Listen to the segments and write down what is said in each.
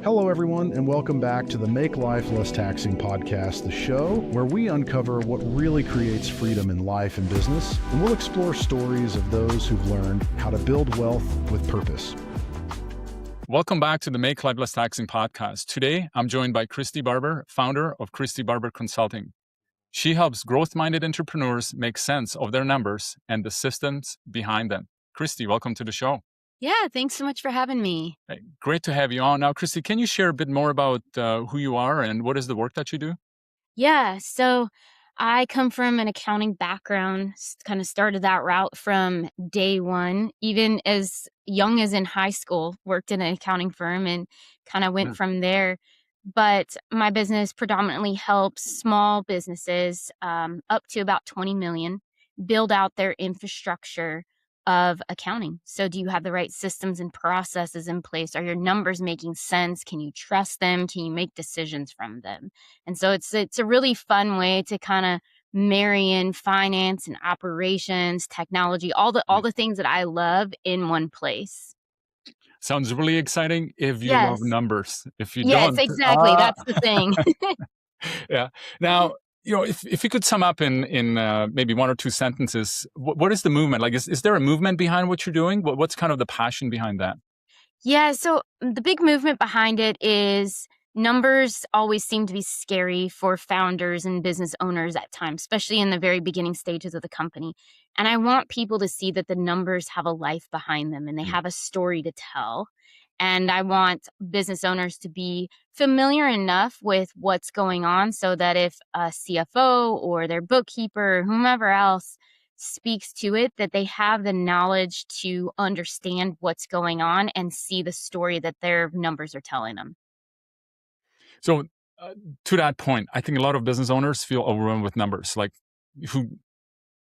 Hello, everyone, and welcome back to the Make Life Less Taxing podcast, the show where we uncover what really creates freedom in life and business, and we'll explore stories of those who've learned how to build wealth with purpose. Welcome back to the Make Life Less Taxing podcast. Today, I'm joined by Christy Barber, founder of Christy Barber Consulting. She helps growth-minded entrepreneurs make sense of their numbers and the systems behind them. Christy, welcome to the show. Yeah, thanks so much for having me. Hey, great to have you on. Now, Christy, can you share a bit more about who you are and what is the work that you do? Yeah, so I come from an accounting background, kind of started that route from day one, even as young as in high school, worked in an accounting firm and kind of went from there. But my business predominantly helps small businesses up to about 20 million build out their infrastructure of accounting. So do you have the right systems and processes in place? Are your numbers making sense? Can you trust them? Can you make decisions from them? And so it's a really fun way to kind of marry in finance and operations, technology, all the things that I love in one place. Sounds really exciting if you love Yes. numbers. If you Yes, don't, exactly. That's the thing. yeah. Now, if you could sum up in maybe one or two sentences, what is the movement? Like, is there a movement behind what you're doing? What's kind of the passion behind that? Yeah, so the big movement behind it is numbers always seem to be scary for founders and business owners at times, especially in the very beginning stages of the company. And I want people to see that the numbers have a life behind them and they have a story to tell. And I want business owners to be familiar enough with what's going on so that if a CFO or their bookkeeper or whomever else speaks to it, that they have the knowledge to understand what's going on and see the story that their numbers are telling them. So to that point, I think a lot of business owners feel overwhelmed with numbers. Like,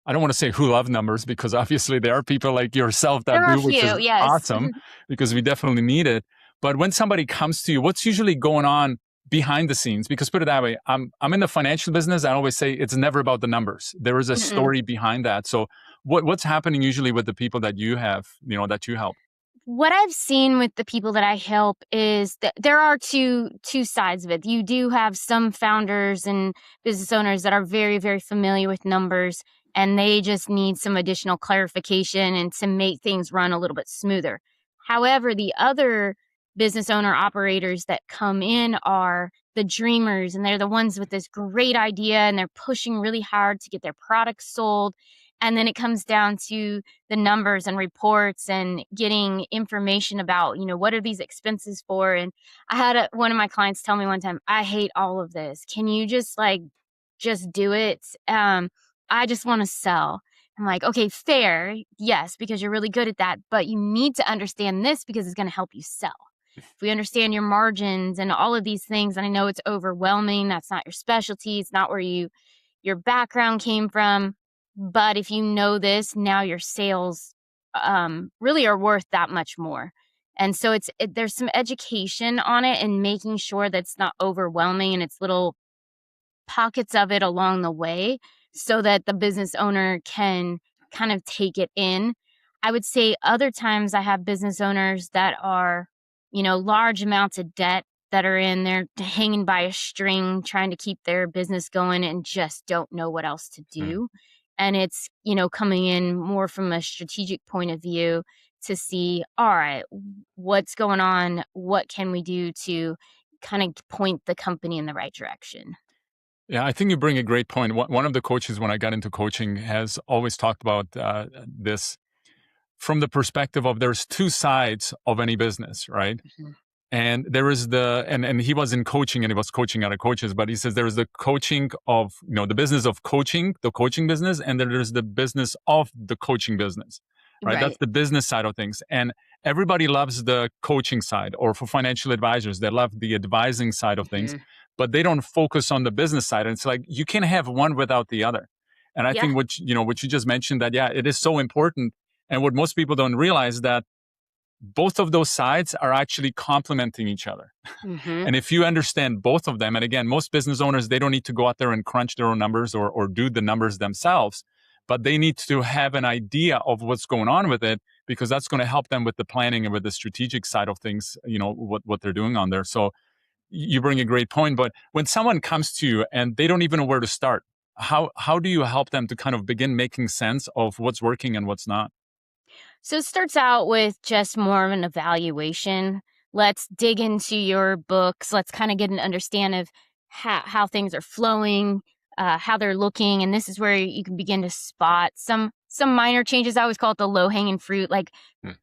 I don't want to say who love numbers, because obviously there are people like yourself that There are a do, which is few, yes. awesome, because we definitely need it. But when somebody comes to you, what's usually going on behind the scenes? Because put it that way, I'm in the financial business. I always say it's never about the numbers. There is a story behind that. So what's happening usually with the people that you have, that you help? What I've seen with the people that I help is that there are two sides of it. You do have some founders and business owners that are very, very familiar with numbers, and they just need some additional clarification and to make things run a little bit smoother. However, the other business owner operators that come in are the dreamers, and they're the ones with this great idea, and they're pushing really hard to get their products sold. And then it comes down to the numbers and reports and getting information about, what are these expenses for? And I had one of my clients tell me one time, I hate all of this. Can you just do it? I just want to sell. I'm like, okay, fair. Yes, because you're really good at that. But you need to understand this because it's going to help you sell. If we understand your margins and all of these things, and I know it's overwhelming, that's not your specialty. It's not where your background came from. But if you know this, now your sales really are worth that much more. And so there's some education on it and making sure that it's not overwhelming and it's little pockets of it along the way so that the business owner can kind of take it in. I would say other times I have business owners that are, large amounts of debt that are in there hanging by a string, trying to keep their business going and just don't know what else to do. And it's, coming in more from a strategic point of view to see, all right, what's going on? What can we do to kind of point the company in the right direction? Yeah, I think you bring a great point. One of the coaches, when I got into coaching, has always talked about this from the perspective of there's two sides of any business, right? Mm-hmm. And there is and he was in coaching and he was coaching other coaches, but he says there is the coaching of, the business of coaching, the coaching business, and then there's the business of the coaching business, right? That's the business side of things. And everybody loves the coaching side, or for financial advisors, they love the advising side of things, but they don't focus on the business side. And it's like, you can have one without the other. And I think what you just mentioned, that, it is so important. And what most people don't realize, that both of those sides are actually complementing each other. And if you understand both of them, and again, most business owners, they don't need to go out there and crunch their own numbers or do the numbers themselves, but they need to have an idea of what's going on with it because that's going to help them with the planning and with the strategic side of things, what they're doing on there. So you bring a great point. But when someone comes to you and they don't even know where to start, how do you help them to kind of begin making sense of what's working and what's not? So it starts out with just more of an evaluation. Let's dig into your books. Let's kind of get an understanding of how things are flowing, how they're looking, and this is where you can begin to spot some minor changes. I always call it the low hanging fruit, like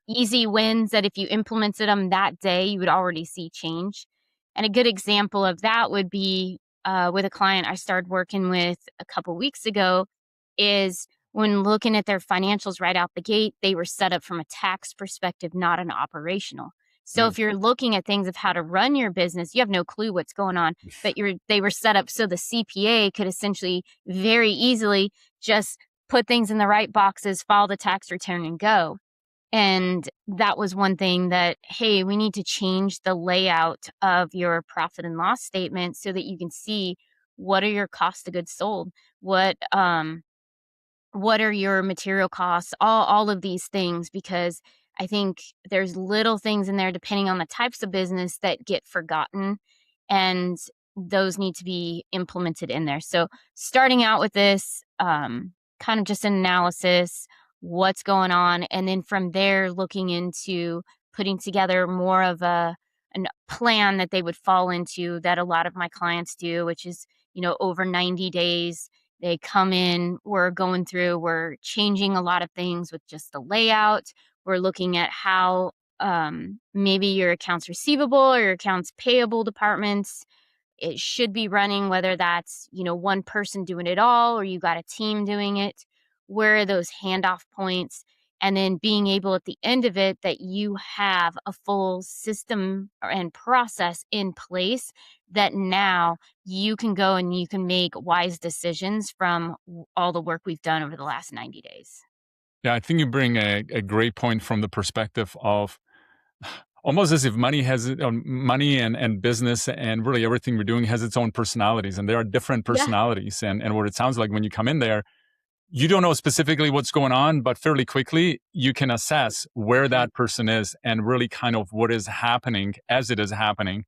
easy wins that if you implemented them that day, you would already see change. And a good example of that would be with a client I started working with a couple weeks ago. Is when looking at their financials right out the gate, they were set up from a tax perspective, not an operational. So Mm. if you're looking at things of how to run your business, you have no clue what's going on, but they were set up so the CPA could essentially very easily just put things in the right boxes, file the tax return and go. And that was one thing that, hey, we need to change the layout of your profit and loss statement so that you can see what are your cost of goods sold, what are your material costs, all of these things, because I think there's little things in there depending on the types of business that get forgotten, and those need to be implemented in there. So starting out with this kind of just an analysis, what's going on, and then from there looking into putting together more of a plan that they would fall into that a lot of my clients do, which is over 90 days they come in, we're changing a lot of things with just the layout. We're looking at how maybe your accounts receivable or your accounts payable departments it should be running, whether that's, one person doing it all or you got a team doing it. Where are those handoff points? And then being able at the end of it that you have a full system and process in place that now you can go and you can make wise decisions from all the work we've done over the last 90 days. Yeah, I think you bring a great point from the perspective of almost as if money and business and really everything we're doing has its own personalities, and there are different Yeah. personalities. And what it sounds like when you come in there, you don't know specifically what's going on, but fairly quickly you can assess where that person is and really kind of what is happening as it is happening.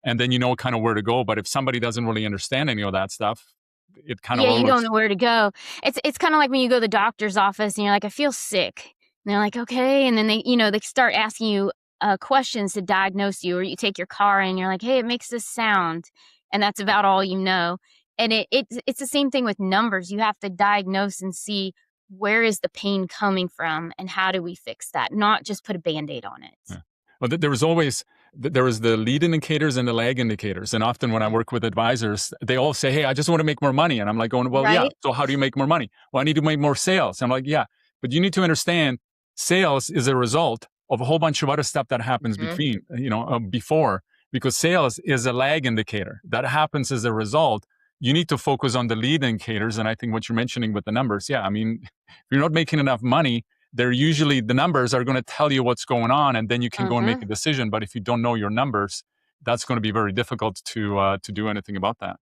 And then you know kind of where to go. But if somebody doesn't really understand any of that stuff, it kind of Yeah, all you don't looks, know where to go. It's kind of like when you go to the doctor's office and you're like, "I feel sick." And they're like, "Okay." And then they start asking you questions to diagnose you, or you take your car and you're like, "Hey, it makes this sound." And that's about all you know. And it's the same thing with numbers. You have to diagnose and see where is the pain coming from and how do we fix that, not just put a Band-Aid on yeah. it. Well, there was always there was the lead indicators and the lag indicators. And often when I Mhm. work with advisors, they all say, "Hey, I just want to make more money." And I'm like going, "Well, yeah. Right? So how do you make more money?" "Well, I need to make more sales." I'm like, "Yeah, but you need to understand sales is a result of a whole bunch of other stuff that happens Mhm. before, because sales is a lag indicator that happens as a result. You need to focus on the lead indicators." And I think what you're mentioning with the numbers, yeah, I mean, if you're not making enough money, they're usually the numbers are going to tell you what's going on, and then you can go and make a Mhm. decision. But if you don't know your numbers, that's going to be very difficult to do anything about that.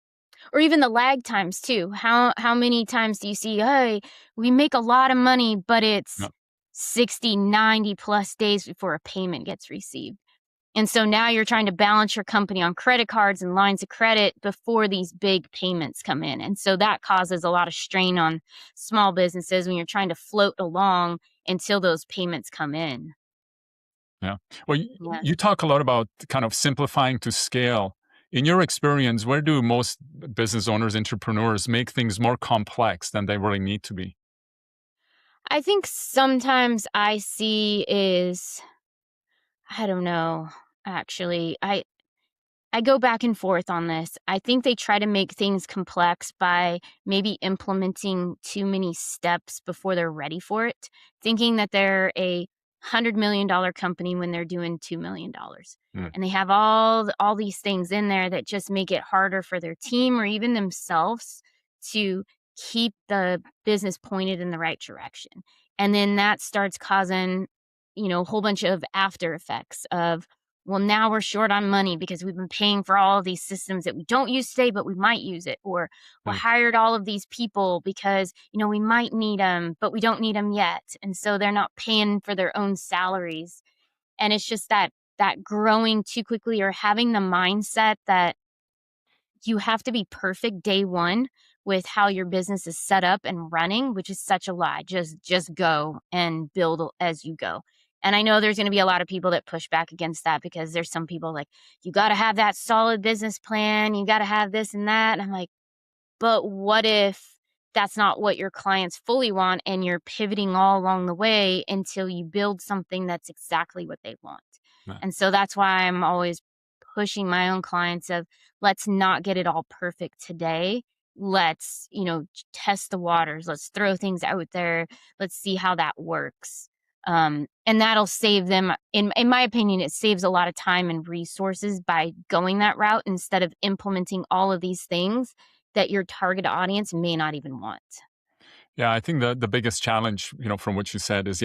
Or even the lag times too. How many times do you see, "Hey, we make a lot of money, but Yeah. it's 60, 90 plus days before a payment gets received." And so now you're trying to balance your company on credit cards and lines of credit before these big payments come in. And so that causes a lot of strain on small businesses when you're trying to float along until those payments come in. Yeah. Well, Yeah. you talk a lot about kind of simplifying to scale. In your experience, where do most business owners, entrepreneurs make things more complex than they really need to be? I think sometimes I see is I don't know, actually. I go back and forth on this. I think they try to make things complex by maybe implementing too many steps before they're ready for it, thinking that they're a $100 million company when they're doing $2 million. Mm. And they have all these things in there that just make it harder for their team or even themselves to keep the business pointed in the right direction. And then that starts causing, a whole bunch of after effects of well, now we're short on money because we've been paying for all of these systems that we don't use today, but we might use it. Or we Right. hired all of these people because, we might need them, but we don't need them yet. And so they're not paying for their own salaries. And it's just that growing too quickly, or having the mindset that you have to be perfect day one with how your business is set up and running, which is such a lie. Just go and build as you go. And I know there's going to be a lot of people that push back against that, because there's some people like, you got to have that solid business plan, you got to have this and that. And I'm like, but what if that's not what your clients fully want, and you're pivoting all along the way until you build something that's exactly what they want? Right. And so that's why I'm always pushing my own clients of, let's not get it all perfect today. Let's, test the waters. Let's throw things out there. Let's see how that works. And that'll save them, in my opinion, it saves a lot of time and resources by going that route, instead of implementing all of these things that your target audience may not even want. Yeah, I think the biggest challenge, from what you said is,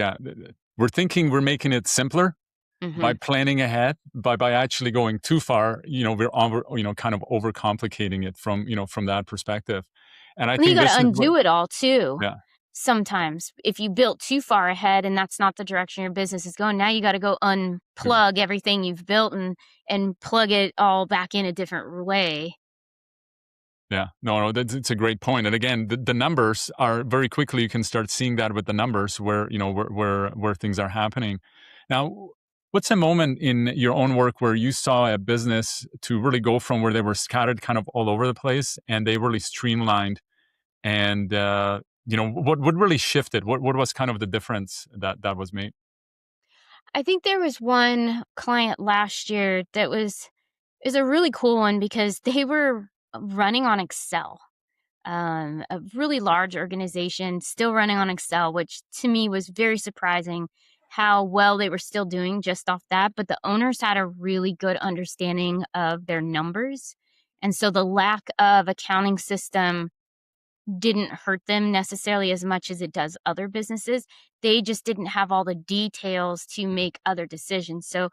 we're thinking we're making it simpler by Mhm. planning ahead, by actually going too far. Kind of overcomplicating it from that perspective. And I And then you think this gotta is what, undo it all too. yeah. Sometimes if you built too far ahead and that's not the direction your business is going, now you gotta go unplug everything you've built and plug it all back in a different way. Yeah, no, that's it's a great point. And again, the numbers are very quickly. You can start seeing that with the numbers where where things are happening. Now, what's a moment in your own work where you saw a business to really go from where they were scattered kind of all over the place, and they really streamlined? And what really shifted? What was kind of the difference that was made? I think there was one client last year that is a really cool one, because they were running on Excel. A really large organization still running on Excel, which to me was very surprising how well they were still doing just off that. But the owners had a really good understanding of their numbers. And so the lack of accounting system didn't hurt them necessarily as much as it does other businesses. They just didn't have all the details to make other decisions. So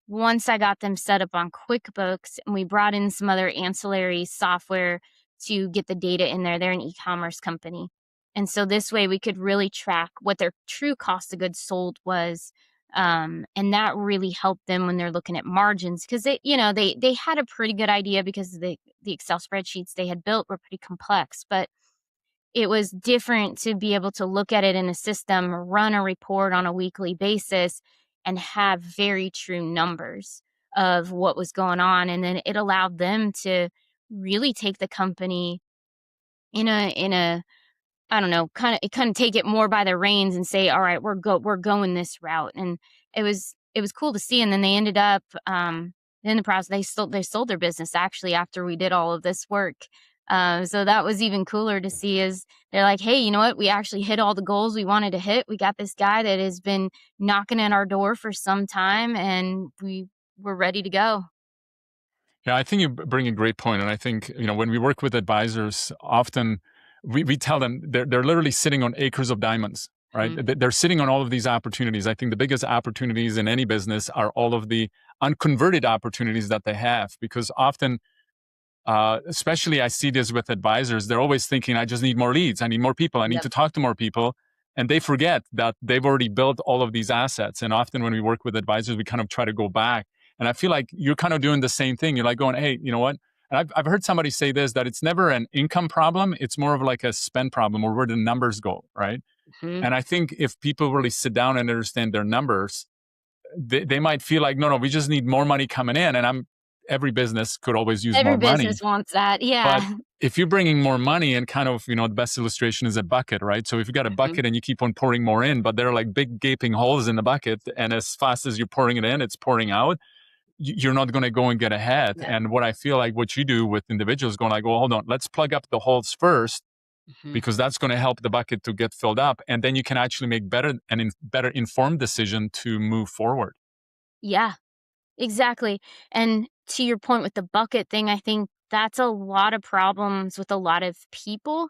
once I got them set up on QuickBooks, and we brought in some other ancillary software to get the data in there, they're an e-commerce company. And so this way we could really track what their true cost of goods sold was. And that really helped them when they're looking at margins, because they had a pretty good idea, because the Excel spreadsheets they had built were pretty complex. But it was different to be able to look at it in a system, run a report on a weekly basis, and have very true numbers of what was going on. And then it allowed them to really take the company in a I don't know, kind of take it more by the reins and say, all right, we're going this route. And it was cool to see. And then they ended up in the process, they sold their business actually after we did all of this work. So that was even cooler to see, is they're like, hey, you know what? We actually hit all the goals we wanted to hit. We got this guy that has been knocking at our door for some time, and we're ready to go. Yeah, I think you bring a great point, and I think when we work with advisors, often we tell them they're literally sitting on acres of diamonds, right? Mhm. They're sitting on all of these opportunities. I think the biggest opportunities in any business are all of the unconverted opportunities that they have, because often especially I see this with advisors. They're always thinking, I just need more leads. I need more people. I need Yep. to talk to more people. And they forget that they've already built all of these assets. And often when we work with advisors, we kind of try to go back. And I feel like you're kind of doing the same thing. You're like going, hey, you know what? And I've heard somebody say this, that it's never an income problem. It's more of like a spend problem, or where the numbers go, right? Mhm. And I think if people really sit down and understand their numbers, they might feel like, no, we just need more money coming in. And every business could always use Every more money, business wants that. but Yeah. if you're bringing more money, and kind of, the best illustration is a bucket, right? So if you got a Mhm. bucket and you keep on pouring more in, but there are like big gaping holes in the bucket, and as fast as you're pouring it in, it's pouring out, you're not going to go and get ahead. Yep. And what I feel like what you do with individuals, going like, well, hold on, let's plug up the holes first, Mhm. because that's going to help the bucket to get filled up. And then you can actually make better informed decision to move forward. Yeah. Exactly. And to your point with the bucket thing, I think that's a lot of problems with a lot of people.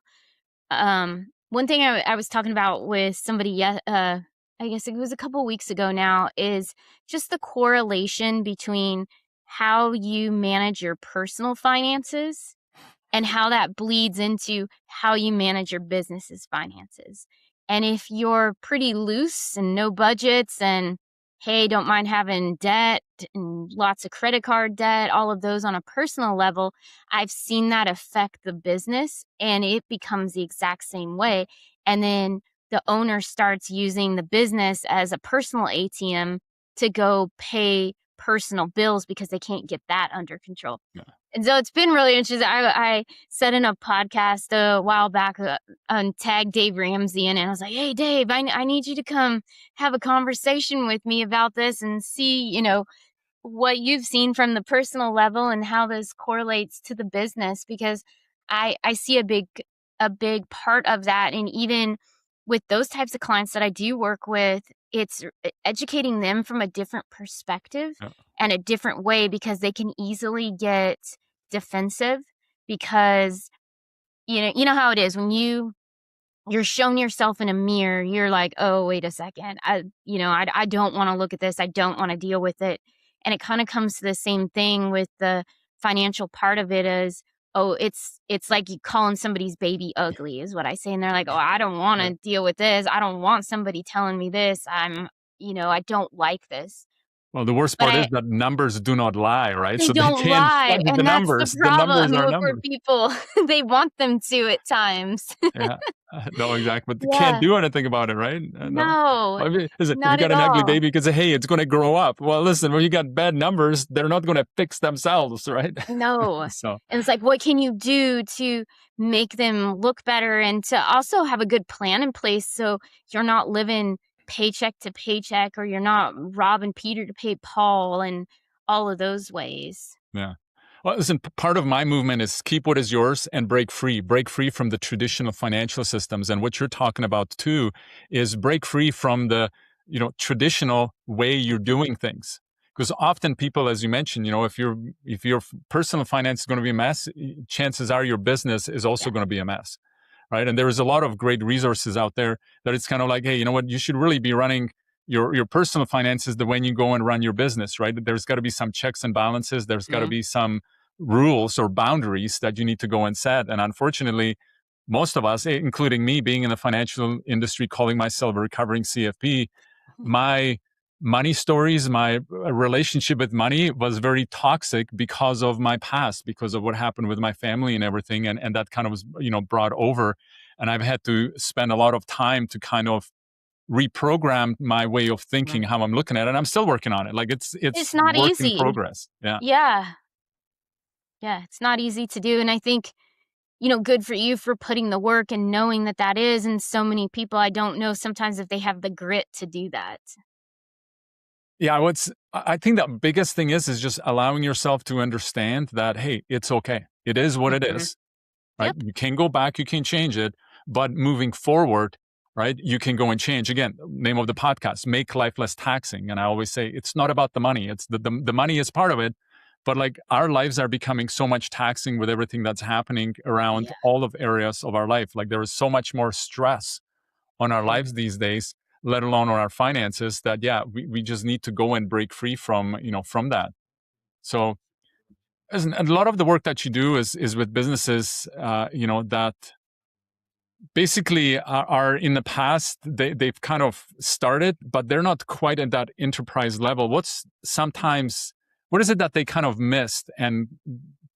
One thing I was talking about with somebody I guess it was a couple weeks ago now, is just the correlation between how you manage your personal finances and how that bleeds into how you manage your business's finances. And if you're pretty loose and no budgets and, hey, don't mind having debt and lots of credit card debt, all of those on a personal level, I've seen that affect the business and it becomes the exact same way. And then the owner starts using the business as a personal ATM to go pay personal bills because they can't get that under control. Yeah. And so it's been really interesting. I said in a podcast a while back and tagged Dave Ramsey in it. I was like, hey, Dave, I need you to come have a conversation with me about this and see, what you've seen from the personal level and how this correlates to the business, because I see a big part of that. And even with those types of clients that I do work with, it's educating them from a different perspective Yeah. and a different way, because they can easily get defensive because you know how it is when you're shown yourself in a mirror. You're like, oh, wait a second, I don't want to look at this, I don't want to deal with it. And it kind of comes to the same thing with the financial part of it. As, oh, it's like you calling somebody's baby ugly is what I say, and they're like, oh, I don't want to Yeah. deal with this, I don't want somebody telling me this, I don't like this. Well, the worst But part is that numbers do not lie, right? they So they don't can't lie, fudge the and that's the numbers. The numbers problem are for numbers. people. They want them to at times. Yeah. No, exactly. But they can't Yeah. do anything about it, right? No. No, I mean, listen, if you not got at an ugly all. baby, you can say, hey, it's going to grow up. Well, listen, when you got bad numbers, they're not going to fix themselves, right? No. So, And it's like, what can you do to make them look better and to also have a good plan in place so you're not living paycheck to paycheck, or you're not robbing Peter to pay Paul and all of those ways. yeah. Well, listen, part of my movement is keep what is yours and break free from the traditional financial systems. And what you're talking about too is break free from the, traditional way you're doing things. Because often people, as you mentioned, if your personal finance is going to be a mess, chances are your business is also Yeah. going to be a mess, right? And there is a lot of great resources out there that it's kind of like, hey, you know what, you should really be running your personal finances the way you go and run your business, right? There's got to be some checks and balances. There's got to be some rules or boundaries that you need to go and set. And unfortunately, most of us, including me being in the financial industry, calling myself a recovering CFP, my money stories, my relationship with money was very toxic because of my past, because of what happened with my family and everything. And that kind of was, brought over. And I've had to spend a lot of time to kind of reprogram my way of thinking, Right. how I'm looking at it. And I'm still working on it. Like it's It's not work in easy. progress. Yeah. Yeah. Yeah. It's not easy to do. And I think, good for you for putting the work and knowing that that is. And so many people, I don't know sometimes if they have the grit to do that. Yeah, I think the biggest thing is just allowing yourself to understand that, hey, it's okay. It is what it Mhm. is, right? Yep. You can go back, you can change it, but moving forward, right, you can go and change. Again, name of the podcast, Make Life Less Taxing. And I always say it's not about the money. It's the money is part of it, but like our lives are becoming so much taxing with everything that's happening around Yeah. all of areas of our life. Like there is so much more stress on our Mhm. lives these days, let alone on our finances, that yeah, we just need to go and break free from, from that. So a lot of the work that you do is with businesses, that basically are in the past, they've kind of started, but they're not quite at that enterprise level. What is it that they kind of missed and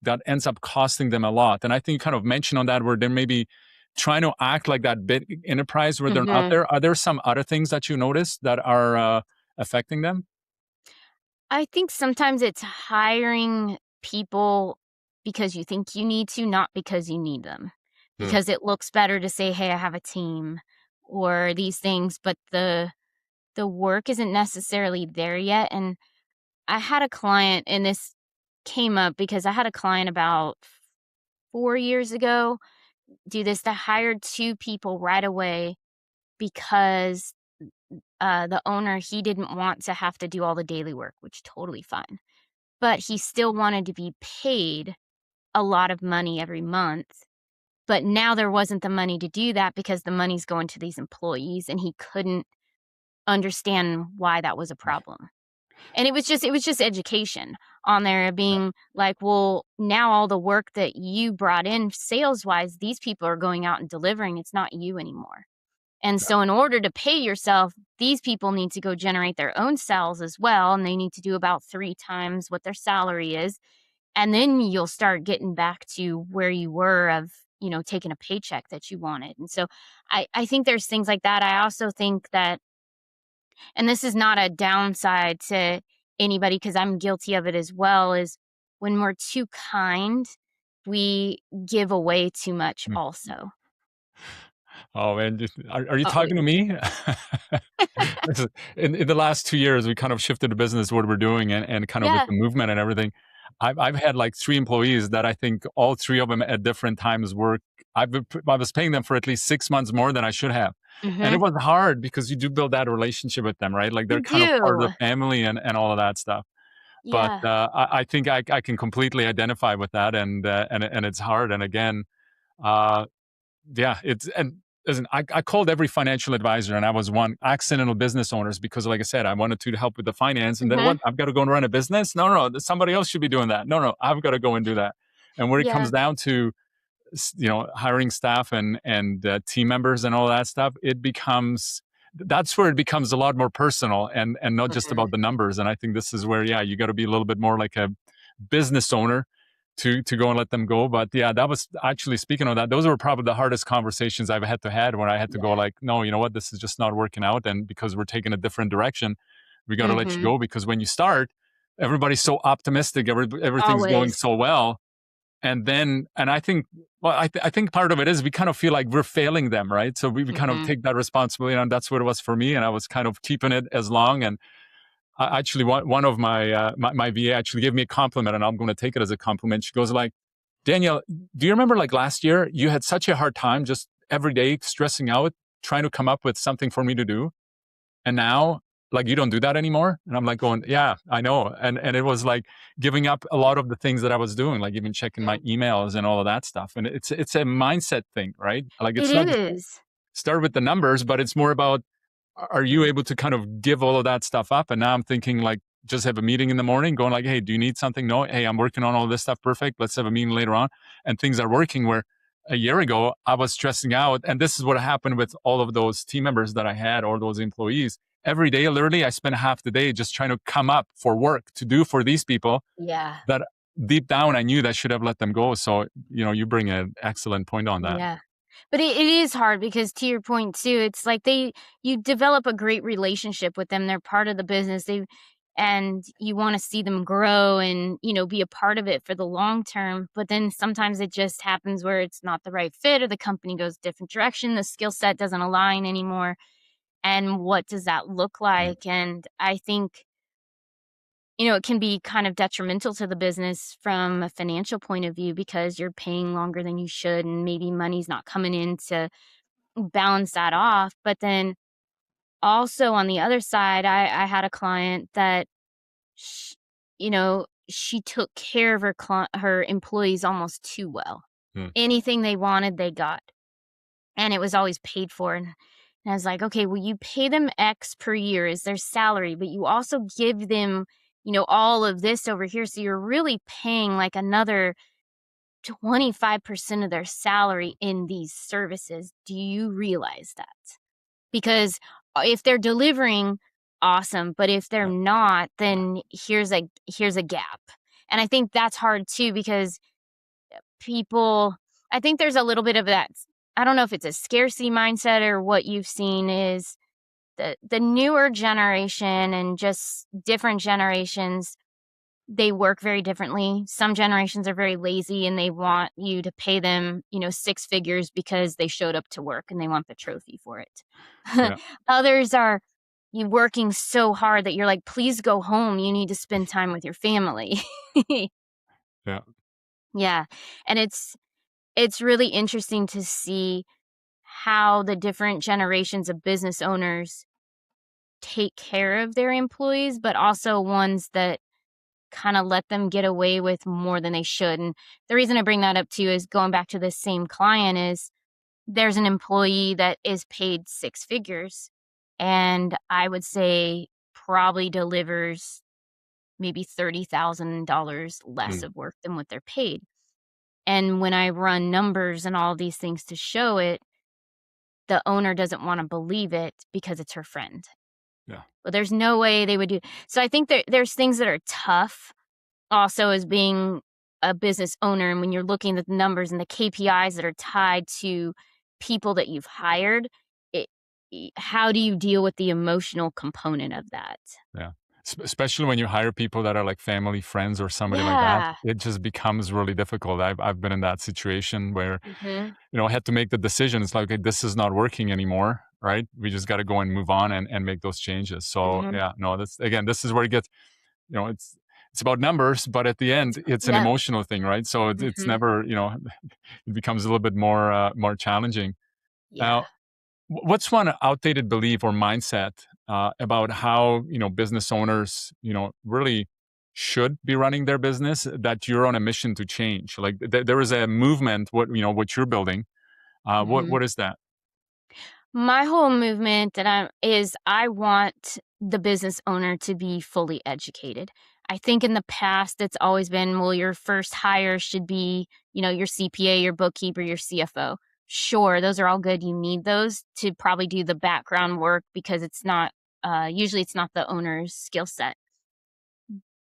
that ends up costing them a lot? And I think you kind of mentioned on that where they're maybe trying to act like that big enterprise where they're not Mhm. there. Are there some other things that you notice that are affecting them? I think sometimes it's hiring people because you think you need to, not because you need them. Hmm. Because it looks better to say, "Hey, I have a team," or these things, but the work isn't necessarily there yet. And I had a client, and this came up because I had a client about 4 years ago do this, that hired 2 people right away because, the owner, he didn't want to have to do all the daily work, which totally fine. But he still wanted to be paid a lot of money every month. But now there wasn't the money to do that because the money's going to these employees, and he couldn't understand why that was a problem. And it was just education on there being like, well, now all the work that you brought in sales wise, these people are going out and delivering. It's not you anymore. And so in order to pay yourself, these people need to go generate their own sales as well. And they need to do about 3 times what their salary is. And then you'll start getting back to where you were of, taking a paycheck that you wanted. And so I think there's things like that. I also think that, and this is not a downside to anybody because I'm guilty of it as well, is when we're too kind, we give away too much also. Oh man, are you Oh, talking to me? In the last 2 years, we kind of shifted the business, what we're doing, and kind of with yeah. the movement and everything. I've had like 3 employees that I think all 3 of them at different times work. I was paying them for at least 6 months more than I should have. And it Hmm. was hard because you do build that relationship with them, right? Like they're You kind of part of do. the family and all of that stuff. But Yeah. I think I can completely identify with that, and it's hard. And again, uh, yeah, it's and listen, I called every financial advisor, and I was one accidental business owners because, like I said, I wanted to help with the finance, and then Hmm. what? I've got to go and run a business? No, somebody else should be doing that. No, I've got to go and do that. And when it Yeah. comes down to hiring staff and team members and all that stuff, that's where it becomes a lot more personal and not just Hmm. about the numbers. And I think this is where you got to be a little bit more like a business owner to go and let them go. But yeah, that was actually, speaking of that, those were probably the hardest conversations I've had to had, where I had to go Yeah. like, no, you know what, this is just not working out, and because we're taking a different direction, we got to let you Hmm. go. Because when you start, everybody's so optimistic, everything's going Always. so well, and I think, well, I think part of it is we kind of feel like we're failing them, right? So we kind of Hmm. take that responsibility, and that's what it was for me. And I was kind of keeping it as long. And I actually, one of my VA actually gave me a compliment, and I'm going to take it as a compliment. She goes like, Daniel, do you remember like last year you had such a hard time just every day stressing out, trying to come up with something for me to do? And now, like, you don't do that anymore? And I'm like going, yeah, I know. And it was like giving up a lot of the things that I was doing, like even checking my emails and all of that stuff. And it's a mindset thing, right? Like It it's not just is. start with the numbers, but it's more about, are you able to kind of give all of that stuff up? And now I'm thinking like, just have a meeting in the morning, going like, hey, do you need something? No. Hey, I'm working on all this stuff. Perfect. Let's have a meeting later on. And things are working, where a year ago I was stressing out. And this is what happened with all of those team members that I had, or those employees. Every day, literally, I spent half the day just trying to come up for work to do for these people Yeah. that deep down I knew that I should have let them go. So, you bring an excellent point on that. Yeah. But it is hard because, to your point too, it's like you develop a great relationship with them. They're part of the business. And you want to see them grow and, be a part of it for the long term. But then sometimes it just happens where it's not the right fit, or the company goes a different direction. The skill set doesn't align anymore. And what does that look Mm. like? And I think, it can be kind of detrimental to the business from a financial point of view because you're paying longer than you should, and maybe money's not coming in to balance that off. But then also on the other side, I had a client that, sh she took care of her employees almost too well. Mm. Anything they wanted, they got, and it was always paid for. And I was like, okay, well, you pay them X per year is their salary, but you also give them, all of this over here. So you're really paying like another 25% of their salary in these services. Do you realize that? Because if they're delivering, awesome. But if they're Yeah. not, then here's a gap. And I think that's hard too, because people, I think there's a little bit of that. I don't know if it's a scarcity mindset or what you've seen is the newer generation and just different generations, they work very differently. Some generations are very lazy and they want you to pay them, 6 figures because they showed up to work and they want the trophy for it. Yeah. Others are you working so hard that you're like, please go home. You need to spend time with your family. Yeah. Yeah. And it's really interesting to see how the different generations of business owners take care of their employees, but also ones that kind of let them get away with more than they should. And the reason I bring that up too is going back to the same client is there's an employee that is paid 6 figures and I would say probably delivers maybe $30,000 less Mm. of work than what they're paid. And when I run numbers and all these things to show it, the owner doesn't wanna believe it because it's her friend. Yeah. But there's no way they would do. So I think there's things that are tough also as being a business owner, and when you're looking at the numbers and the KPIs that are tied to people that you've hired, it how do you deal with the emotional component of that? Yeah. Especially when you hire people that are like family, friends, or somebody like that, Yeah. it just becomes really difficult. I've been in that situation where, Mhm. I had to make the decision. It's like, okay, this is not working anymore, right? We just got to go and move on and make those changes. So Mhm. yeah, no, that's again, this is where it gets, it's about numbers, but at the It's end, it's an Yep. emotional thing, right? So it's Mhm. never, it becomes a little bit more challenging. Yeah. Now, what's one outdated belief or mindset about how business owners really should be running their business that you're on a mission to change? Like there is a movement. What you're building. What Mhm. is that? My whole movement that I want the business owner to be fully educated. I think in the past it's always been, well, your first hire should be, your CPA, your bookkeeper, your CFO. Sure, those are all good. You need those to probably do the background work because it's not usually it's not the owner's skill set.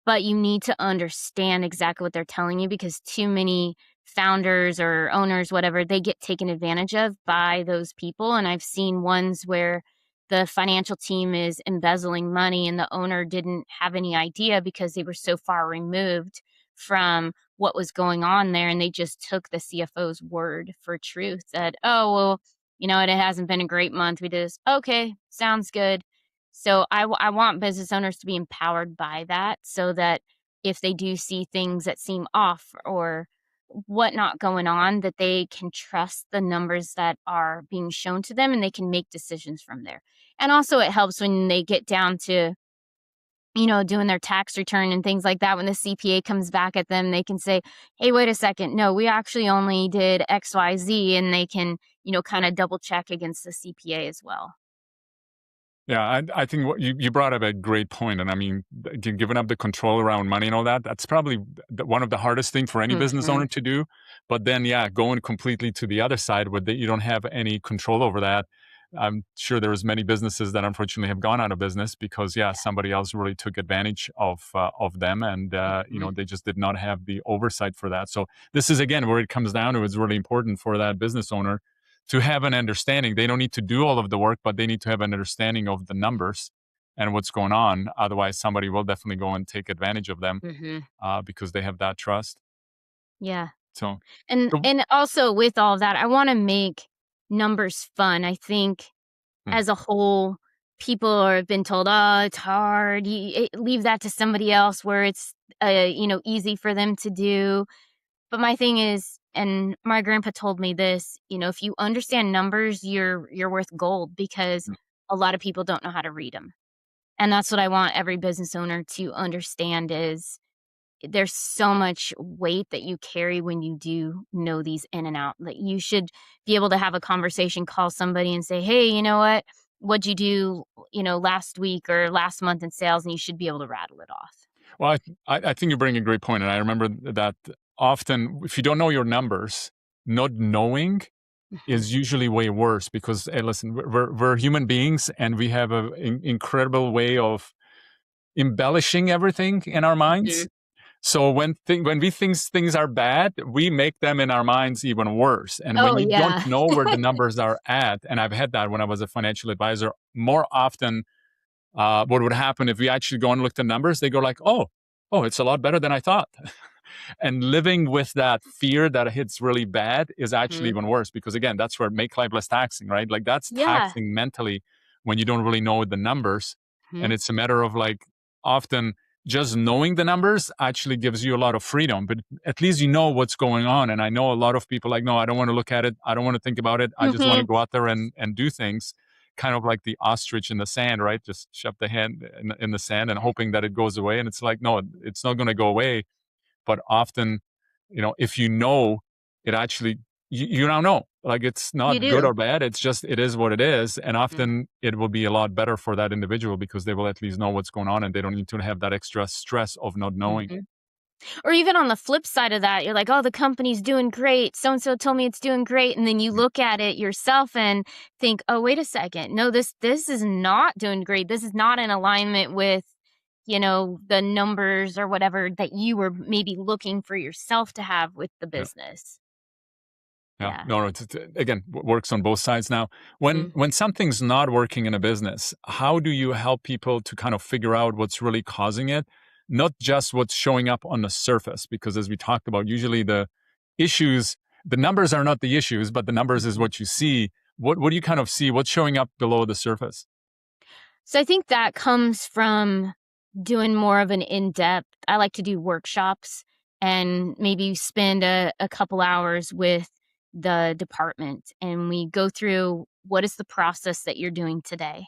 But you need to understand exactly what they're telling you because too many founders or owners, whatever, they get taken advantage of by those people. And I've seen ones where the financial team is embezzling money and the owner didn't have any idea because they were so far removed from what was going on there. And they just took the CFO's word for truth that, oh, well, it hasn't been a great month. We did this. Okay, sounds good. So I want business owners to be empowered by that so that if they do see things that seem off or whatnot going on, that they can trust the numbers that are being shown to them and they can make decisions from there. And also it helps when they get down to, doing their tax return and things like that. When the CPA comes back at them, they can say, hey, wait a second. No, we actually only did XYZ. And they can, kind of double check against the CPA as well. Yeah, I think what you brought up a great point, and I mean, giving up the control around money and all that, that's probably one of the hardest thing for any business Hmm. owner to do. But then, yeah, going completely to the other side where you don't have any control over that. I'm sure there's many businesses that unfortunately have gone out of business because, yeah, somebody else really took advantage of them, and Hmm. they just did not have the oversight for that. So this is again where it comes down to. It's really important for that business owner to have an understanding. They don't need to do all of the work, but they need to have an understanding of the numbers and what's going on. Otherwise, somebody will definitely go and take advantage of them Hmm. because they have that trust. Yeah. So, And so- and also with all of that, I wanna make numbers fun. I think hmm, as a whole, people have been told, "Oh, it's hard. Leave that to somebody else where it's, easy for them to do." But my thing is, and my grandpa told me this, if you understand numbers, you're worth gold because hmm. a lot of people don't know how to read them. And that's what I want every business owner to understand is there's so much weight that you carry when you do know these in and out. Like you should be able to have a conversation, call somebody and say, "Hey, you know what? What'd you do, last week or last month in sales?" And you should be able to rattle it off. Well, I think you bring a great point, and I remember that often if you don't know your numbers, not knowing Mhm. is usually way worse because hey, listen, we're human beings, and we have an incredible way of embellishing everything in our minds. Mhm. So when we think things are bad, we make them in our minds even worse. And when Oh, you don't yeah. know where the numbers are at, and I've had that when I was a financial advisor, more often, what would happen if we actually go and look at the numbers? They go like, oh, it's a lot better than I thought. And living with that fear that hits really bad is actually Mhm. even worse because again, that's where make life less taxing, right? Like that's Yeah. taxing mentally when you don't really know the numbers. And Mhm. it's a matter of like often just knowing the numbers actually gives you a lot of freedom, but at least you know what's going on. And I know a lot of people like, no, I don't want to look at it. I don't want to think about it. I just want to Mhm. go out there and do things kind of like the ostrich in the sand, right? Just shove the hand in the sand and hoping that it goes away. And it's like, no, it's not going to go away, but often, if you know, it actually you now know. Like it's You not good do. or bad. It's just, it is what it is. And Mm. often it will be a lot better for that individual because they will at least know what's going on and they don't need to have that extra stress of not knowing. Mhm. Or even on the flip side of that, you're like, "Oh, the company's doing great. So and so told me it's doing great." And then you Mm, look at it yourself and think, "Oh, wait a second. No, this is not doing great. This is not in alignment with, the numbers or whatever that you were maybe looking for yourself to have with the yeah. business." Yeah, Yeah. no, no. Again, works on both sides. Now, when Mm. when something's not working in a business, how do you help people to kind of figure out what's really causing it, not just what's showing up on the surface? Because as we talked about, usually the issues, the numbers are not the issues, but the numbers is Mhm. what you see. What do you kind of see? What's showing up below the surface? So I think that comes from doing more of an in-depth. I like to do workshops and maybe spend a couple hours with the department, and we go through what is the process that you're doing today.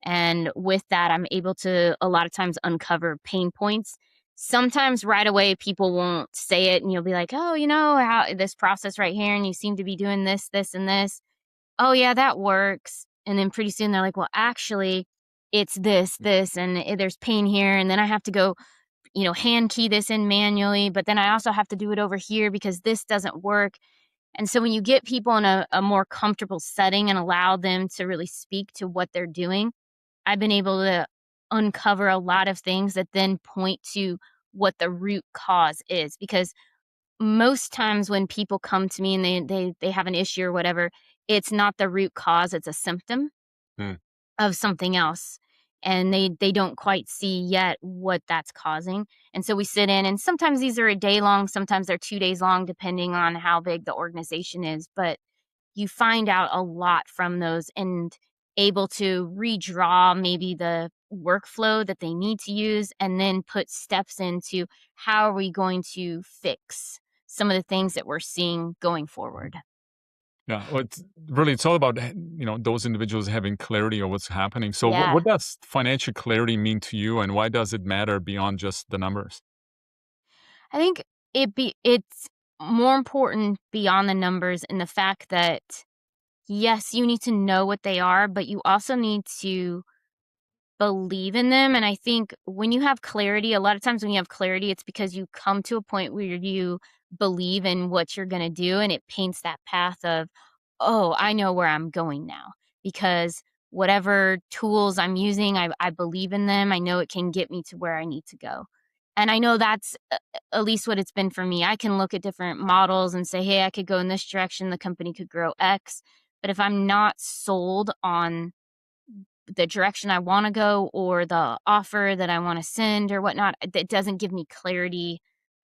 And with that, I'm able to a lot of times uncover pain points. Sometimes right away people won't say it and you'll be like, "Oh, how this process right here and you seem to be doing this, this and this." "Oh, yeah, that works." And then pretty soon they're like, "Well, actually, it's this, this, and there's pain here, and then I have to go, hand key this in manually, but then I also have to do it over here because this doesn't work." And so when you get people in a more comfortable setting and allow them to really speak to what they're doing, I've been able to uncover a lot of things that then point to what the root cause is, because most times when people come to me and they have an issue or whatever, it's not the root cause, it's a symptom Hmm. of something else, and they don't quite see yet what that's causing. And so we sit in, and sometimes these are a day long, sometimes they're 2 days long depending on how big the organization is, but you find out a lot from those and able to redraw maybe the workflow that they need to use, and then put steps into how are we going to fix some of the things that we're seeing going forward. Yeah, well, it's all about those individuals having clarity of what's happening. So, what Yeah. does financial clarity mean to you, and why does it matter beyond just the numbers? I think it's more important beyond the numbers in the fact that, yes, you need to know what they are, but you also need to believe in them. And I think when you have clarity, a lot of times when you have clarity, it's because you come to a point where you believe in what you're going to do, and it paints that path of, "Oh, I know where I'm going now because whatever tools I'm using, I believe in them. I know it can get me to where I need to go." And I know that's at least what it's been for me. I can look at different models and say, "Hey, I could go in this direction. The company could grow X." But if I'm not sold on the direction I wanna go or the offer that I wanna send or whatnot, that doesn't give me clarity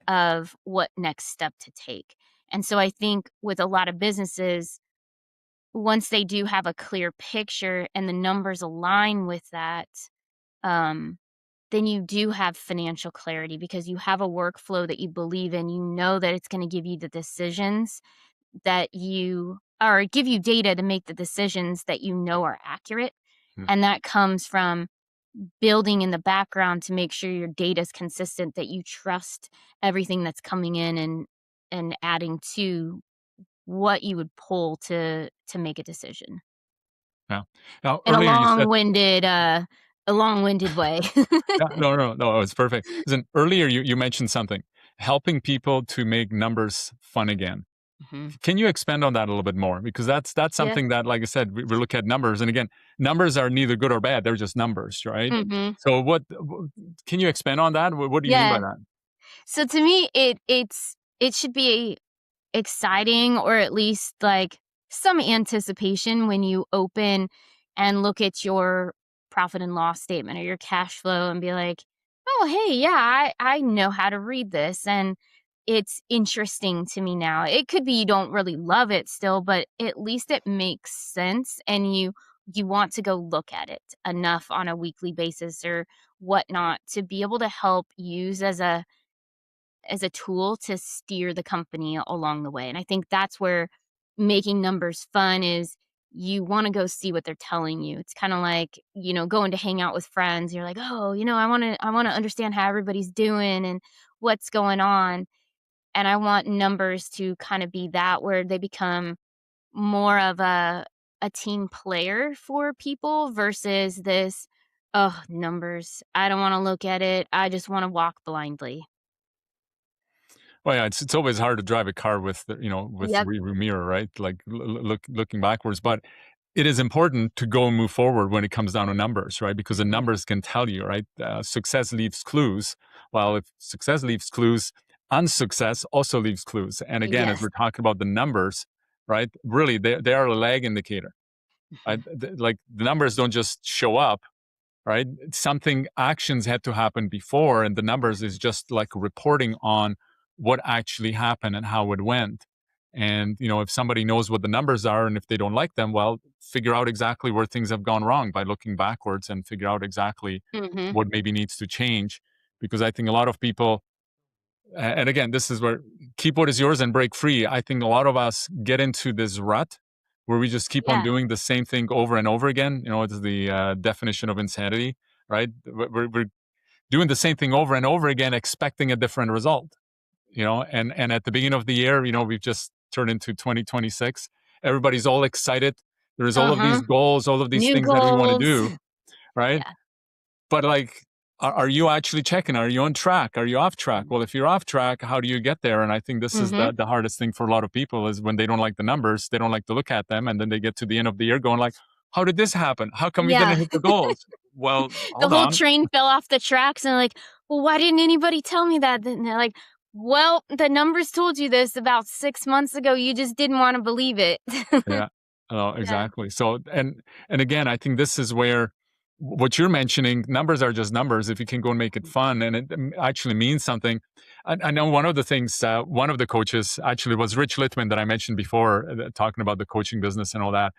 of what next step to take. And so I think with a lot of businesses, once they do have a clear picture and the numbers align with that, um, then you do have financial clarity because you have a workflow that you believe in. You know that it's gonna give you the decisions that you or give you data to make the decisions that you know are accurate, Hmm. and that comes from building in the background to make sure your data is consistent, that you trust everything that's coming in and adding to what you would pull to make a decision Yeah. Now, in earlier you said, a long-winded way. yeah, no, no, no, it's perfect. Listen, earlier you mentioned something, helping people to make numbers fun again. Mhm. Can you expand on that a little bit more? Because that's Yeah. something that, like I said, we look at numbers, and again, numbers are neither good or bad; they're just numbers, right? Mhm. So, can you expand on that? What do you mean by Yeah. that? So to me, it should be exciting, or at least like some anticipation when you open and look at your profit and loss statement or your cash flow and be like, "Oh, hey, yeah, I know how to read this and it's interesting to me now." It could be you don't really love it still, but at least it makes sense and you want to go look at it enough on a weekly basis or whatnot to be able to help use as a tool to steer the company along the way. And I think that's where making numbers fun is. You want to go see what they're telling you. It's kind of like, going to hang out with friends. You're like, "Oh, I want to understand how everybody's doing and what's going on." And I want numbers to kind of be that where they become more of a team player for people versus this, oh, numbers. I don't want to look at it. I just want to walk blindly. Well, yeah, it's always hard to drive a car with with Yep. rearview mirror, right? Like looking backwards, but it is important to go and move forward when it comes down to numbers, right? Because the Mhm. numbers can tell you, right? Success leaves clues. Well, if success leaves clues, unsuccess also leaves clues. And again, as Yes. we're talking about the numbers, right? Really, they are a lag indicator. Right? Mhm. Like the numbers don't just show up, right? Something actions had to happen before, and the numbers is just like reporting on what actually happened and how it went. And if somebody knows what the numbers are, and if they don't like them, well, figure out exactly where things have gone wrong by looking backwards and figure out exactly Mhm. what maybe needs to change. Because I think a lot of people, and again, this is where keep what is yours and break free. I think a lot of us get into this rut where we just keep on Yeah. doing the same thing over and over again. It's the definition of insanity, right? We're doing the same thing over and over again, expecting a different result. And at the beginning of the year, we've just turned into 2026. Everybody's all excited. There's all of these Uh-huh. goals, all of these New things that we want to goals. do, right? Yeah. But like, are you actually checking? Are you on track? Are you off track? Well, if you're off track, how do you get there? And I think this is Mhm. the hardest thing for a lot of people is when they don't like the numbers, they don't like to look at them, and then they get to the end of the year going like, how did this happen? How come we didn't Yeah. hit the goals? Well, The hold whole on. train fell off the tracks and like, "Well, why didn't anybody tell me that?" Then they're like, "Well, the numbers told you this about 6 months ago. You just didn't wanna believe it." Yeah. Oh, Yeah. exactly. So, and again, I think this is where what you're mentioning, numbers are just numbers. If you can go and make it fun and it actually means something. I know one of the things, one of the coaches actually was Rich Littman that I mentioned before, talking about the coaching business and all that.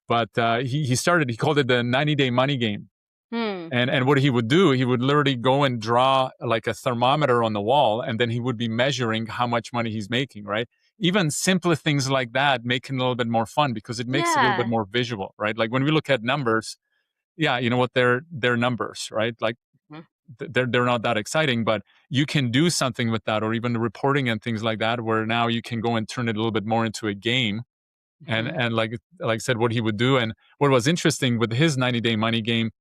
But he called it the 90-day money game. Hmm. And what he would do, he would literally go and draw like a thermometer on the wall, and then he would be measuring how much money he's making, right? Even simple things like that make it a little bit more fun because it makes it a little bit Yeah. more visual, right? Like when we look at numbers, yeah, you know what, they're numbers, right? Like Mhm. they're not that exciting, but you can do something with that, or even the reporting and things like that, where now you can go and turn it a little bit more into a game. And Mhm. and like I said, what he would do, and what was interesting with his 90-day money game,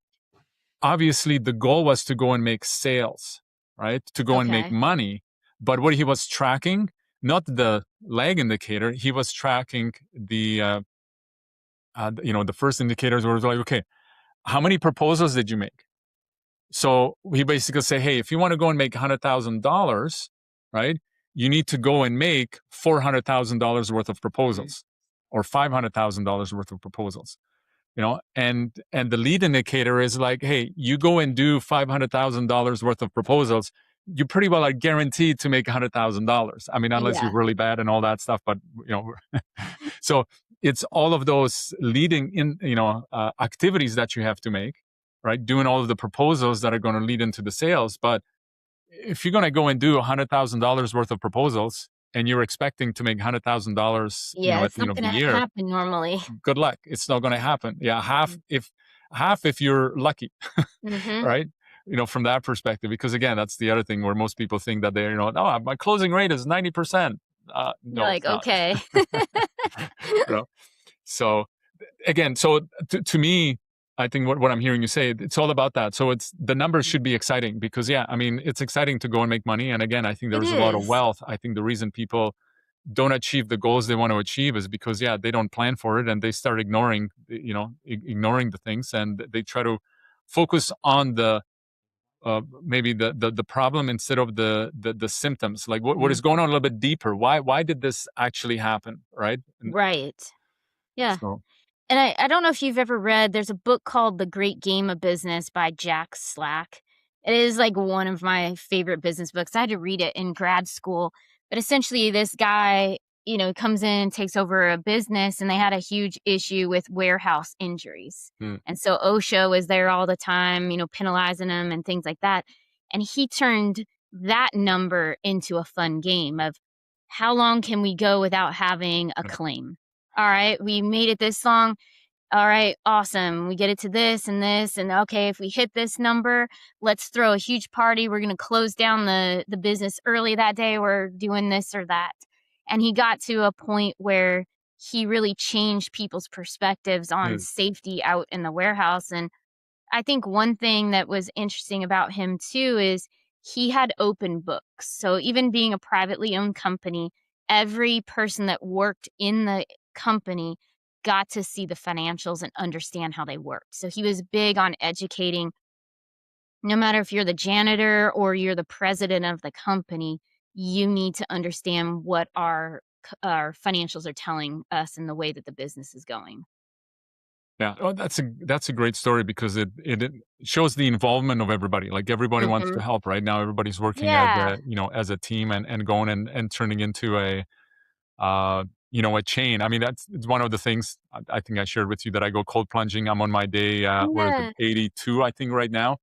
obviously the goal was to go and make sales, right? To go and make Okay. money. But what he was tracking, not the lag indicator, he was tracking the first indicators were like, okay, how many proposals did you make? So he basically say, hey, if you want to go and make $100,000, right, you need to go and make $400,000 worth of Mhm. proposals or $500,000 worth of proposals. And the lead indicator is like, hey, you go and do $500,000 worth of proposals, you pretty well are guaranteed to make $100,000. I mean, unless you're Yeah. really bad and all that stuff, but you know so it's all of those leading in activities that you have to make, right? Doing all of the proposals that are going to lead into the sales. But if you're going to go and do $100,000 worth of proposals and you're expecting to make $100,000 Yeah, at it's the end not of the gonna year, happen normally. good luck. It's not going to happen. Yeah, half if you're lucky, Mhm. right? From that perspective, because again, that's the other thing where most people think that they're, oh, my closing rate is 90%. You're No, like, it's not. "Okay." you know. So again, so to me, I think what I'm hearing you say, it's all about that. So it's the numbers should be exciting because yeah, I mean, it's exciting to go and make money. And again, I think It there's a lot of is. wealth. I think the reason people don't achieve the goals they want to achieve is because yeah, they don't plan for it and they start ignoring the things, and they try to focus on the maybe the problem instead of the symptoms, like what is Mhm. going on a little bit deeper. Why did this actually happen, right? And Right. Yeah. so And I don't know if you've ever read, there's a book called The Great Game of Business by Jack Slack. It is like one of my favorite business books. I had to read it in grad school. But essentially, this guy, comes in, takes over a business, and they had a huge issue with warehouse injuries. mm, And so OSHA was there all the time, penalizing them and things like that. And he turned that number into a fun game of how long can we go without having a yeah, claim? All right, we made it this long. All right, awesome. We get it to this and this, and okay, if we hit this number, let's throw a huge party. We're gonna close down the business early that day. We're doing this or that. And he got to a point where he really changed people's perspectives on Mm. safety out in the warehouse. And I think one thing that was interesting about him too is he had open books. So even being a privately owned company, every person that worked in the company got to see the financials and understand how they worked. So he was big on educating, no matter if you're the janitor or you're the president of the company, you need to understand what our financials are telling us and the way that the business is going. Yeah, oh, that's a great story because it shows the involvement of everybody. Like everybody wants to Mhm. help right now. Everybody's working as Yeah. a as a team and going and turning into a uh a chain. I mean, it's one of the things I think I shared with you that I go cold plunging. I'm on my day what is it, Yeah. 82 I think right now,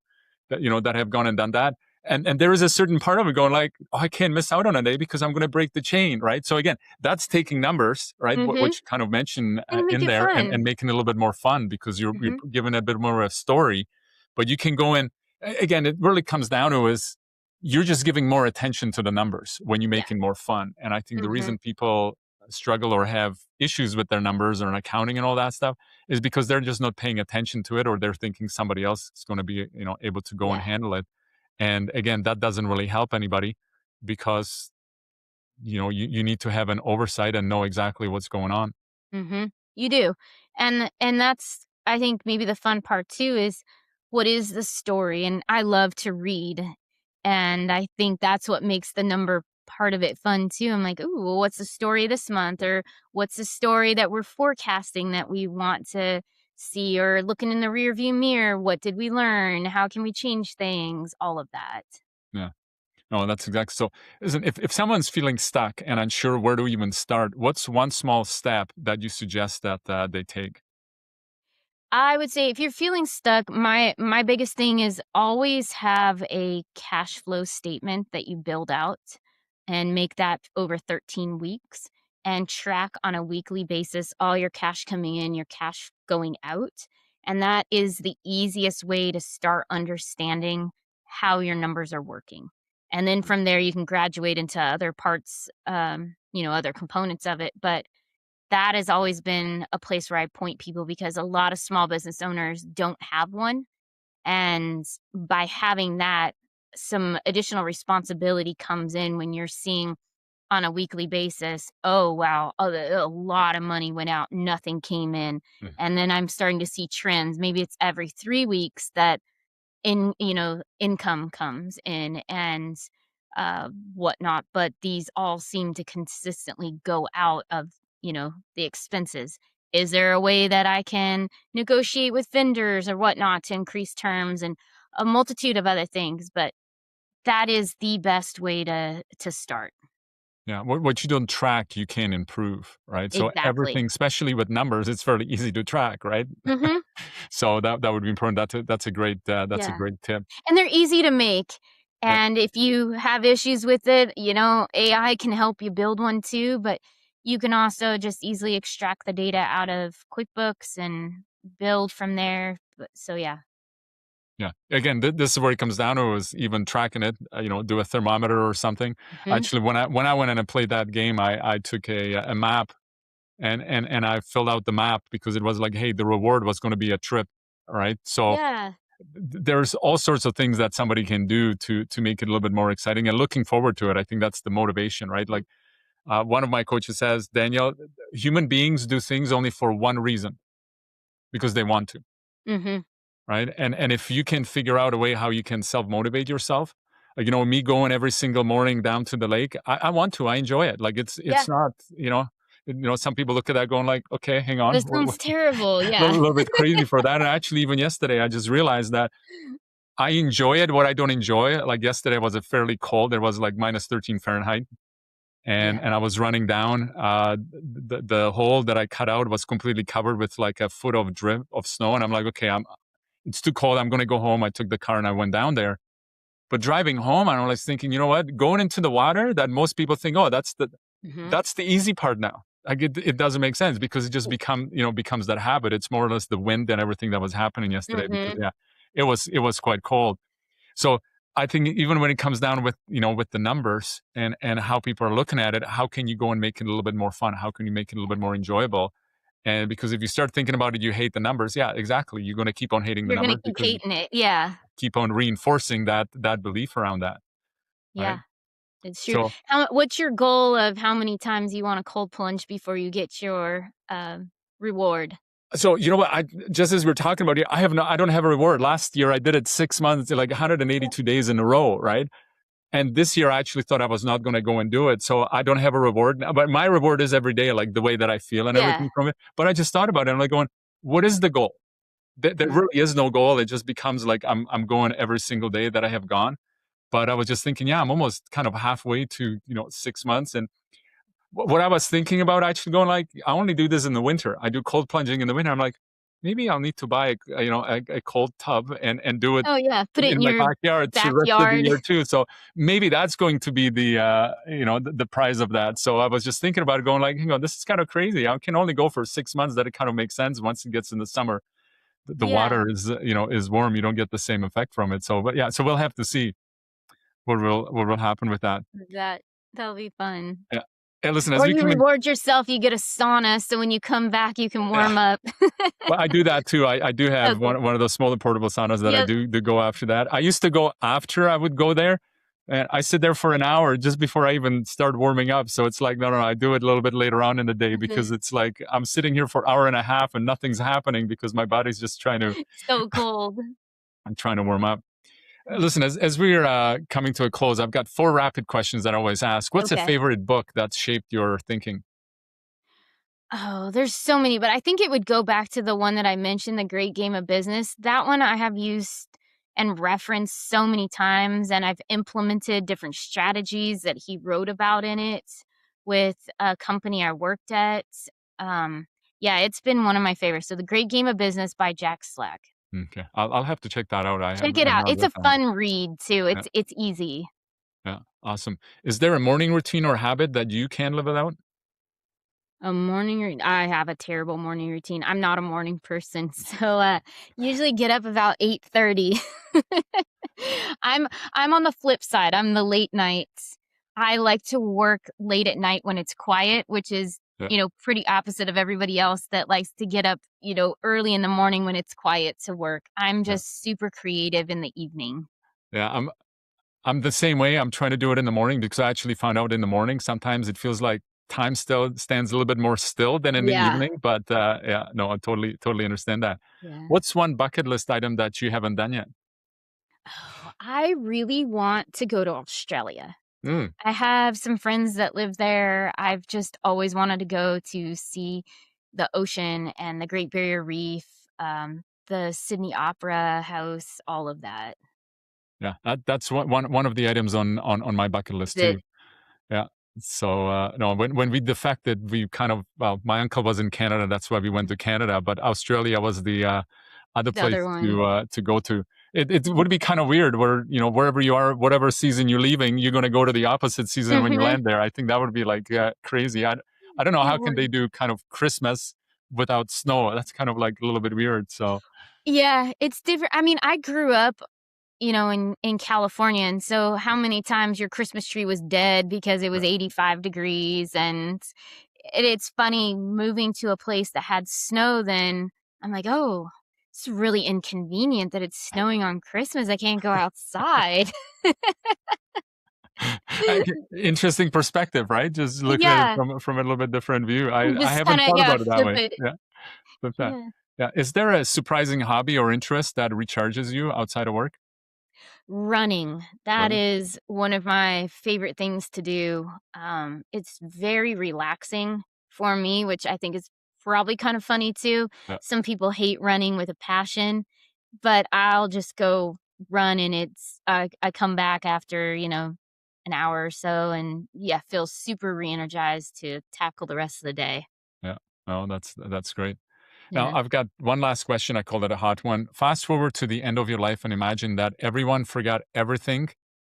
that that have gone and done that. And there is a certain part of it going like, oh, I can't miss out on a day because I'm going to break the chain, right? So again, that's taking numbers, right? Mhm. Which kind of mention And make in it there, and fun. making it a little bit more fun because you're Mhm. giving a bit more of a story, but you can go in. Again, it really comes down to is you're just giving more attention to the numbers when you Yeah. make it more fun. And I think the Mhm. reason people struggle or have issues with their numbers or in accounting and all that stuff is because they're just not paying attention to it, or they're thinking somebody else is going to be able to go and Yeah. handle it. And again, that doesn't really help anybody because you need to have an oversight and know exactly what's going on. Mhm. You do. And that's, I think, maybe the fun part too is what is the story? And I love to read, and I think that's what makes the number part of it fun too. I'm like, "Ooh, well, what's the story this month?" Or "What's the story that we're forecasting that we want to see?" Or looking in the rearview mirror, "What did we learn? How can we change things?" All of that. Yeah. No, that's exactly so. Listen, if someone's feeling stuck and unsure where to even start, what's one small step that you suggest that they take? I would say if you're feeling stuck, my biggest thing is always have a cash flow statement that you build out and make that over 13 weeks and track on a weekly basis all your cash coming in, your cash going out. And that is the easiest way to start understanding how your numbers are working. And then from there, you can graduate into other parts, other components of it. But that has always been a place where I point people because a lot of small business owners don't have one. And by having that, some additional responsibility comes in when you're seeing on a weekly basis, oh, wow, a lot of money went out, nothing came in. Mm. And then I'm starting to see trends. Maybe it's every 3 weeks that income comes in and whatnot, but these all seem to consistently go out of the expenses. Is there a way that I can negotiate with vendors or whatnot to increase terms and a multitude of other things? But that is the best way to start. Yeah, what you don't track, you can improve, right? So Exactly. everything, especially with numbers, it's fairly easy to track, right? Hmm. So that would be important. That's a Yeah. great tip. And they're easy to make. Yeah. And if you have issues with it, AI can help you build one too, but you can also just easily extract the data out of QuickBooks and build from there. But so yeah. Yeah. Again, this is where it comes down to is even tracking it. Do a thermometer or something. Mhm. Actually, when I went in and played that game, I took a map and I filled out the map because it was like, hey, the reward was going to be a trip, right? So Yeah. there's all sorts of things that somebody can do to make it a little bit more exciting and looking forward to it. I think that's the motivation, right? Like one of my coaches says, Daniel, human beings do things only for one reason, because they want to, Mhm. right? And if you can figure out a way how you can self motivate yourself, like me going every single morning down to the lake, I want to, I enjoy it. Like Yeah. it's not, some people look at that going like, okay, hang on, This sounds terrible. a Yeah. little bit crazy for that. And actually, even yesterday, I just realized that I enjoy it. What I don't enjoy, like yesterday was a fairly cold. It was like minus 13 Fahrenheit. And Yeah. and I was running down. The hole that I cut out was completely covered with like a foot of drip of snow. And I'm like, okay, it's too cold. I'm going to go home. I took the car and I went down there. But driving home, I was thinking, you know what? Going into the water that most people think, oh, Mhm. that's the easy part now. Like it doesn't make sense because it just becomes that habit. It's more or less the wind and everything that was happening yesterday because Mhm. yeah, it was quite cold. So I think even when it comes down with, with the numbers and how people are looking at it, how can you go and make it a little bit more fun? How can you make it a little bit more enjoyable? And because if you start thinking about it, you hate the numbers. Yeah, exactly. You're going to keep on hating the You're gonna numbers keep because you hating it. Yeah. keep on reinforcing that belief around that, right? Yeah. It's true. So What's your goal of how many times you wanna cold plunge before you get your, reward? So you know what? I just as we're talking about it, I don't have a reward. Last year I did it 6 months, like 182 days in a row, right? And this year I actually thought I was not going to go and do it. So I don't have a reward now, but my reward is every day, like the way that I feel and Yeah. everything from it. But I just thought about it. I'm like going, what is the goal? There Mhm. really is no goal. It just becomes like I'm going every single day that I have gone. But I was just thinking, yeah, I'm almost kind of halfway to, 6 months. And what I was thinking about actually going like, I only do this in the winter. I do cold plunging in the winter. I'm like, maybe I'll need to buy a cold tub and do it Oh, yeah. Put it in in my your backyard to the rest of the backyard. year too. So maybe that's going to be the prize of that. So I was just thinking about it, going like, this is kind of crazy. I can only go for 6 months. That it kind of makes sense. Once it gets in the summer, the Yeah. water is warm. You don't get the same effect from it. So, but yeah, so we'll have to see what will happen with that. That that'll be fun. Yeah. And listen, as Or we you come in, reward yourself, you get a sauna, so when you come back, you can yeah, warm up. well, I do that too. I do So have cool. one of those smaller portable saunas that I Yep. do go after that. I used to go after I would go there, and I sit there for an hour just before I even start warming up. So it's like, no, I do it a little bit later on in the day because Mhm. it's like I'm sitting here for an hour and a half and nothing's happening because my body's just So cold. I'm trying to warm up. Listen, as we're coming to a close, I've got 4 rapid questions that I always ask. What's a Okay. favorite book that's shaped your thinking? Oh, there's so many, but I think it would go back to the one that I mentioned, The Great Game of Business. That one I have used and referenced so many times, and I've implemented different strategies that he wrote about in it with a company I worked at. Um, yeah, it's been one of my favorites. So, The Great Game of Business by Jack Slack. Okay, I'll have to check that out. Check it I've out. not It's read a that. fun read too. Yeah, It's easy. yeah, awesome. Is there a morning routine or habit that you can live without? A morning rou I have a terrible morning routine. I'm not a morning person, so, usually get up about 8:30. I'm I'm on the flip side, I'm the late nights. I like to work late at night when it's quiet, which is, Yeah, pretty opposite of everybody else that likes to get up, early in the morning when it's quiet to work. I'm yeah, just super creative in the evening. yeah. I'm the same way. I'm trying to do it in the morning because I actually found out in the morning sometimes it feels like time still stands a little bit more still than in the Yeah. evening. But yeah, no, I totally understand that. Yeah. What's one bucket list item that you haven't done yet? Oh, I really want to go to Australia. Mm, I have some friends that live there. I've just always wanted to go to see the ocean and the Great Barrier Reef, the Sydney Opera House, all of that. yeah, that's one of the items on my bucket list That too. Yeah. So no, when we defected, we kind of well, my uncle was in Canada, that's why we went to Canada, but Australia was the other the other place one. to go to. It would be kind of weird where wherever you are, whatever season you're leaving, you're going to go to the opposite season when you Mhm. land there. I think that would be like crazy. I don't know It how can they would. do kind of Christmas without snow. That's kind of like a little bit weird. So Yeah, it's different. I mean, I grew up, in California, and so how many times your Christmas tree was dead because it was 85 degrees, and it's funny moving to a place that had snow then, I'm like, "Oh, it's really inconvenient that it's snowing on Christmas, I can't go outside." Interesting perspective, right? Just looking at it Yeah, from a little bit different view. I just haven't kinda thought yeah, about it that flip way. it. Yeah, flip that. Yeah. Yeah. Is there a surprising hobby or interest that recharges you outside of work? Running, that Running? is one of my favorite things to do. It's very relaxing for me, which I think is probably kind of funny too. Yeah, Some people hate running with a passion, but I'll just go run and I come back after, an hour or so and yeah, feel super re-energized to tackle the rest of the day. yeah. Oh, that's great. Now, Yeah. I've got one last question. I call it a hot one. Fast forward to the end of your life and imagine that everyone forgot everything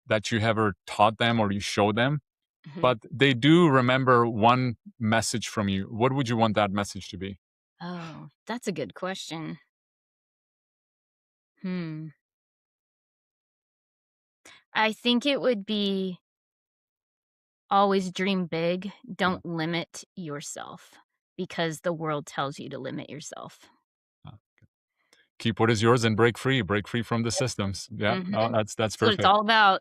that you ever taught them or you showed them, Mhm. but they do remember one message from you. What would you want that message to be? Oh, that's a good question. Hmm. I think it would be always dream big. Don't limit yourself because the world tells you to limit yourself. Uh, Keep what is yours and break free from the systems. Yeah, Mhm. no, that's That's what it's perfect. all about.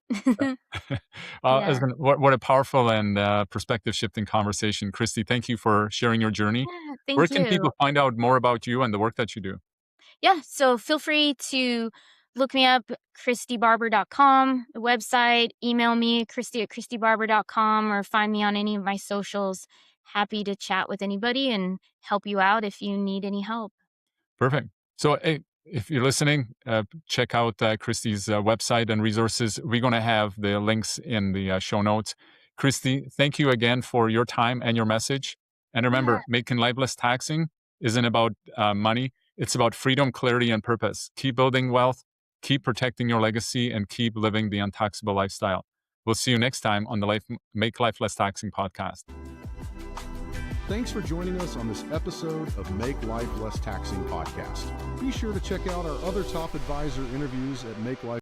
Yeah. Listen, what a powerful and perspective shifting conversation, Christy. Thank you for sharing your journey. Yeah, Where thank can you. people find out more about you and the work that you do? Yeah, so feel free to look me up, christybarber.com, the website, email me, christy@christybarber.com, or find me on any of my socials. Happy to chat with anybody and help you out if you need any help. Perfect. So, hey, if you're listening, check out Christy's website and resources. We're going to have the links in the show notes. Christy, thank you again for your time and your message. And Yeah. remember, making life less taxing isn't about money, it's about freedom, clarity, and purpose. Keep building wealth, keep protecting your legacy, and keep living the untaxable lifestyle. We'll see you next time on the Make Life Less Taxing podcast. Thanks for joining us on this episode of Make Life Less Taxing podcast. Be sure to check out our other top advisor interviews at Make Life